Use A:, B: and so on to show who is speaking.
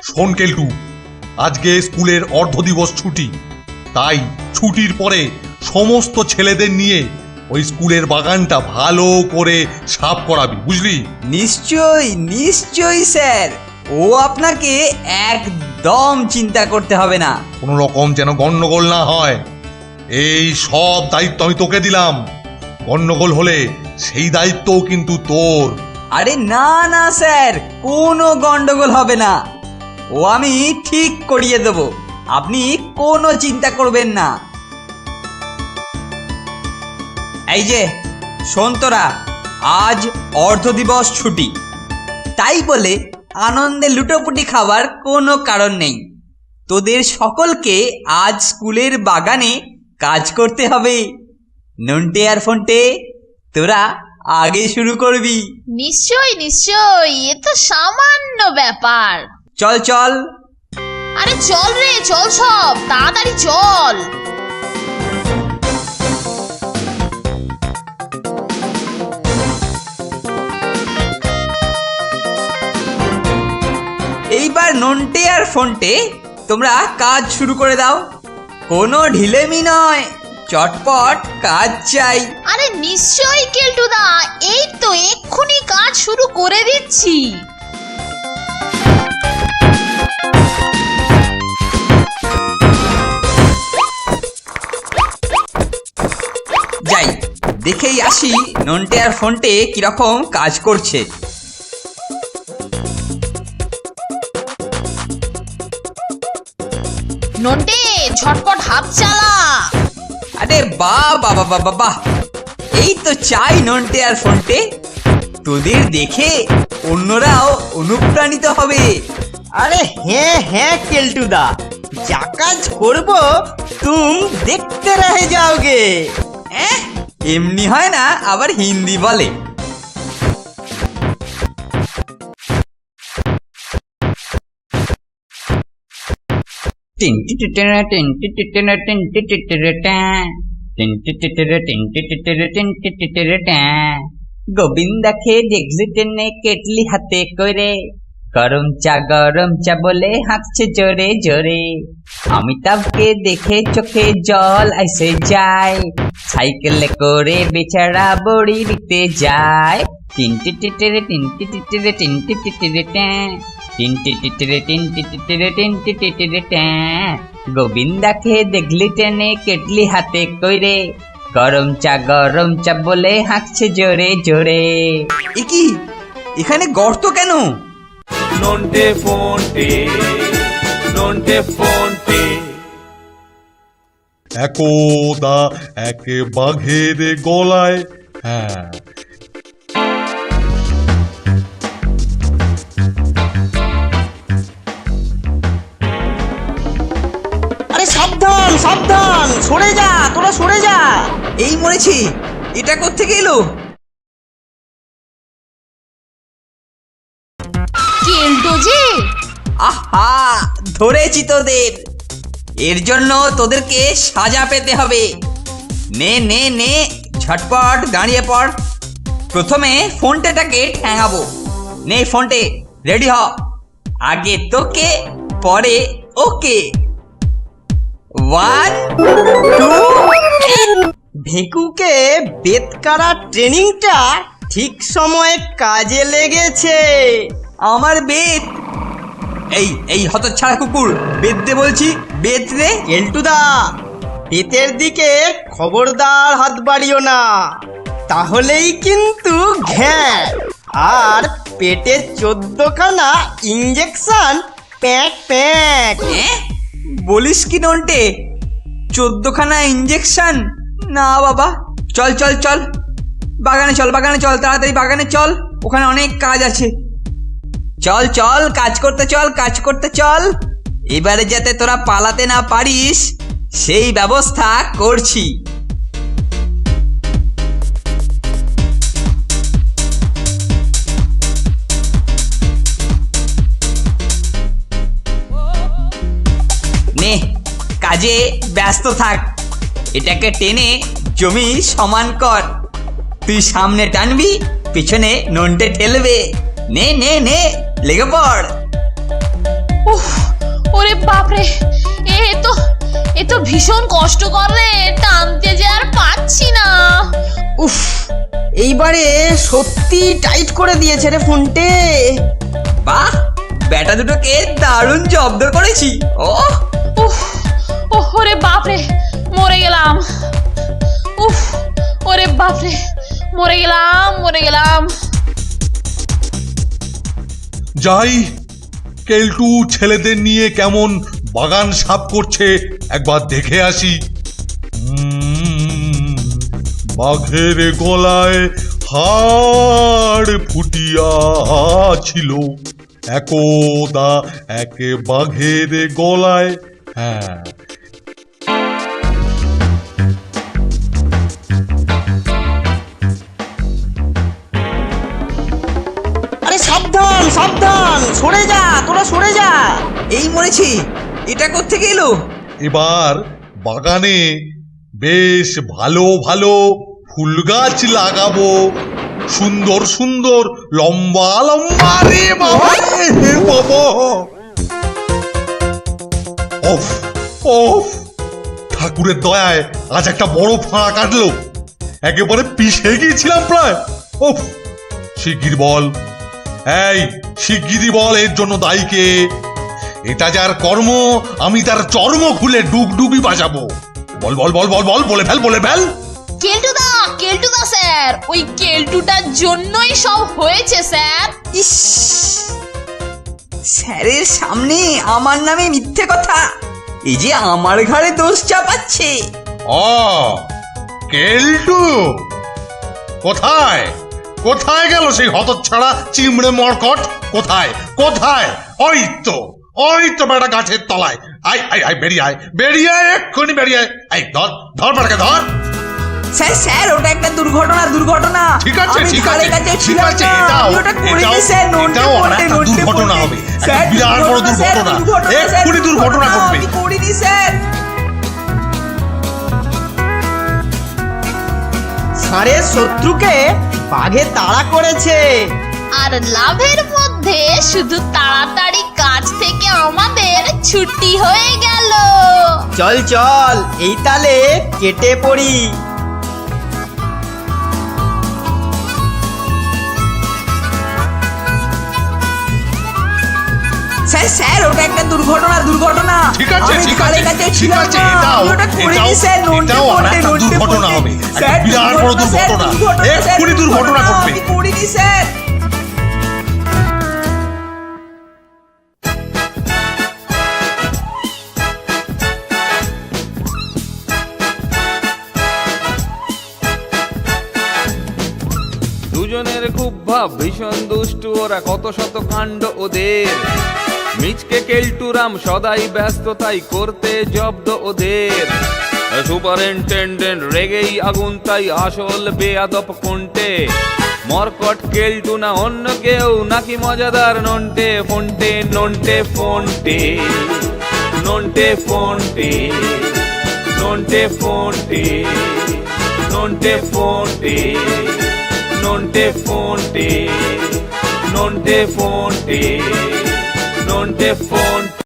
A: শোন কেলটু, আজকে স্কুলের অর্ধ দিবস ছুটি, তাই ছুটির পরে সমস্ত ছেলেদের নিয়ে ওই স্কুলের বাগানটা ভালো করে সাফ করাবি, বুঝলি?
B: নিশ্চয়ই নিশ্চয়ই স্যার, ও আপনাকে একদম চিন্তা করতে হবে না।
A: কোনো রকম যেন গন্ডগোল না হয়, এই সব দায়িত্ব আমি তোকে দিলাম। গন্ডগোল হলে সেই দায়িত্বও কিন্তু তোর।
B: আরে না না স্যার, কোনো গন্ডগোল হবে না, ও আমি ঠিক করিয়ে দেব, আপনি কোনো চিন্তা করবেন না। এই যে শোন তোরা, আজ অর্ধ দিবস ছুটি, তাই বলে আনন্দে লুটোপুটি খাবার কোনো কারণ নেই। তোদের সকলকে আজ স্কুলের বাগানে কাজ করতে হবে। নন্টে আর ফন্টে, তোরা আগে শুরু করবি।
C: নিশ্চয়ই নিশ্চয়ই, এ তো সামান্য ব্যাপার।
B: চল চল।
C: আরে চল রে, চল সব তাড়াতাড়ি চল।
B: এইবার নন্টে আর ফন্টে, তোমরা কাজ শুরু করে দাও, কোনো ঢিলেমি নয়, চটপট কাজ চাই।
C: আরে নিশ্চয়ই কেলটুদা, এই তো এক্ষুনি কাজ শুরু করে দিচ্ছি।
B: যাই দেখেই আসি নন্টে আর ফন্টে কিরকম কাজ করছে।
C: নন্টে, ঝটপট হাত চালা।
B: আরে বাহ বাহ বাহ বাহ বাহ, এই তো চাই নন্টে আর ফন্টে, তোদের দেখে অন্যরাও অনুপ্রাণিত হবে।
D: আরে হ্যাঁ হ্যাঁ কেলটুদা, যা কাজ করব তুম দেখতে রহে যাওগে।
B: এমনি হয় না, আবার হিন্দি বলে। গোবিন্দা খেয়ে দেখছি টেনে কেটলি হাতে করে, গরম চা বলে হাঁকছে জোরে জোরে। অমিতাভকে দেখে চোখে জল আইসে যায়, সাইকেলে করে বেচারা বড়ি দিতে যায়। টিনটি টিটেরে টিনটি টিটেরে টিনটি টিটেরে ট্যাঁ, টিনটি টিটেরে টিনটি টিটেরে টিনটি টিটেরে ট্যাঁ। গোবিন্দাকে দেখলি টেনে কেটলি হাতে কইরে, গরম চা বলে হাঁকছে জোরে জোরে। এ কি, এখানে গর্ত কেন?
E: নন্টে ফন্টে
A: একদা এক বাঘের গলায়, হ্যাঁ
D: আরে সাবধান সাবধান, সরে যা, তোরা সরে যা।
B: এই মরেছি, এটা কোত্থেকে এলো?
C: কেলটো যে,
B: আহা, ধরেছি তোদের, এর জন্য তোদেরকে সাজা পেতে হবে। নে নে নে, ঝটপট দাঁড়িয়ে পড়। প্রথমে ফোনটাকে ঠ্যাঙাবো। নে ফোনটে, রেডি হ, আগে তোকে পরে ওকে। 1 2।
D: ভেকুকে বেত কাটা ট্রেনিংটা ঠিক সময়ে কাজে লেগেছে।
B: আমার বেত, এই হতচ্ছাড়া কুকুর, বেত দে বলছি, বেত রে।
D: কেলটুদা, বেতের দিকে খবরদার হাত বাড়িও না, তাহলেই কিন্তু ঘ্যাঁ, আর পেটে 14খানা ইঞ্জেকশন প্যাক প্যাক।
B: বলিস কি নন্টে, 14খানা ইঞ্জেকশন? না বাবা, চল চল চল, বাগানে চল, বাগানে চল, তাড়াতাড়ি বাগানে চল, ওখানে অনেক কাজ আছে। চল চল, কাজ করতে চল, কাজ করতে চল। এবারে যাতে তোরা পালাতে না পারিস সেই ব্যবস্থা করছি। নে, কাজে ব্যস্ত থাক, এটাকে টেনে জমি সমান কর। তুই সামনে টানবি, পিছনে নন্টে ঠেলবে। নে নে নে, লেগে পড়।
C: উফ, বাপরে, এ তো ভীষণ কষ্টকর রে, টানতে যে আর পাচ্ছি না।
D: উফ, এইবারে সত্যি টাইট করে দিয়েছে রে ফোনটে। বাহ, ব্যাটা দুটোকে দারুণ জব্দ করেছি।
C: উফ, ওরে বাপরে, মরে গেলাম। উফ, ওরে বাপরে, মরে গেলাম।
A: যাই, কেলটু ছেলেদের নিয়ে কেমন বাগান সাফ করছে একবার দেখে আসি। বাঘের গলায় হাড় ফুটিয়া ছিল, একদা এক বাঘের গলায়। হ্যাঁ,
D: আরে সাবধান সাবধান, সরে যা তোরা, সরে যা। এই মরেছি, এটা কোত্থেকে এলো?
A: এবার বাগানে বেশ ভালো ভালো ফুল গাছ লাগাবো, সুন্দর সুন্দর লম্বা লম্বা। রে বাবা, হে বাবা, ওফ ওফ, ঠাকুরের দয়ায় আজ একটা বড় ফাঁড়া কাটলো, একেবারে পিষে গিয়েছিলাম প্রায়। ওফ, শিগগির বল, এই শিগগিরই বল, এর জন্য দায়ী কে? এটা যার কর্ম, আমি তার চর্ম খুলে ডুগডুগি বাজাবো। বল বল বল বল বল, বলে ফেল।
C: কেলটুদা স্যার, ওই কেলটুটার জন্যই সব হয়েছে স্যার।
D: ইস, স্যারের সামনে আমার নামে মিথ্যে কথা, এই যে আমার ঘাড়ে দোষ চাপাচ্ছে।
A: ও কেলটু, কোথায় কোথায় গেল সেই হতচ্ছাড়া চিমড়ে মরকট? কোথায় কোথায়? ওই তো বেটা গাছের তলায়। আয় বেরিয়ে আয়, এক্ষুনি বেরিয়ে আয়। এই ধর বেটাকে ধর।
D: স্যার স্যার, ওটা একটা দুর্ঘটনা।
A: ঠিক আছে,
D: আমি
A: ঠিক
D: ধারে
A: আছে,
D: কাছে
A: ঠিক
D: ছিলাম
A: আছে,
D: না,
A: এটাও
D: আমি ওটা করিনি স্যার, নন্টে
A: এটাও আর
D: ফন্টে,
A: একটা
D: নন্টে
A: দুর্ঘটনা
D: ফন্টে।
A: হবে,
D: স্যার,
A: একটা বিরাট বড়
D: স্যার,
A: দুর্ঘটনা,
D: স্যার,
A: এক্ষুনি দুর্ঘটনা ঘটবে।
D: আমি করিনি স্যার। স্যারের শত্রুকে বাঘে তাড়া করেছে।
C: আর লাভের মধ্যে শুধু তাড়াতাড়ি কাজ থেকে আমাদের ছুটি হয়ে গেল।
D: চল চল, এই তালে কেটে পড়ি। স্যার স্যার, ওটা একটা দুর্ঘটনা।
A: ঠিক আছে,
D: আমি
A: ঠিক
D: ধারে
A: আছে,
D: কাছে
A: ঠিক
D: ছিলাম
A: আছে,
D: না,
A: এটাও
D: আমি ওটা করিনি
A: এটাও
D: স্যার, নন্টে
A: এটাও আর
D: ফন্টে,
A: একটা
D: নন্টে
A: দুর্ঘটনা
D: ফন্টে।
A: হবে,
D: স্যার,
A: একটা বিরাট বড়
D: স্যার,
A: দুর্ঘটনা,
D: স্যার,
A: এক্ষুনি দুর্ঘটনা ঘটবে।
D: আমি করিনি স্যার।
E: দুজনের খুব ভাব, ভীষণ দুষ্টু ওরা, কত শত কাণ্ড ওদের। মিচকে কেলটুরাম সদাই ব্যস্ত, তাই করতে জব্দ ওদের। সুপারিনটেন্ডেন্ট রেগেই আগুন, তাই আসল বেয়াদব কোনটে। মরকট কেলটু না অন্য কেউ, নাকি মজাদার নন্টে ফন্টে। নন্টে ফন্টে, নন্টে ফন্টে, নন্টে ফন্টে, নন্টে ফন্টে, নন্টে ফন্টে, নন্টে ফন্টে, নন্টে ফন্টে।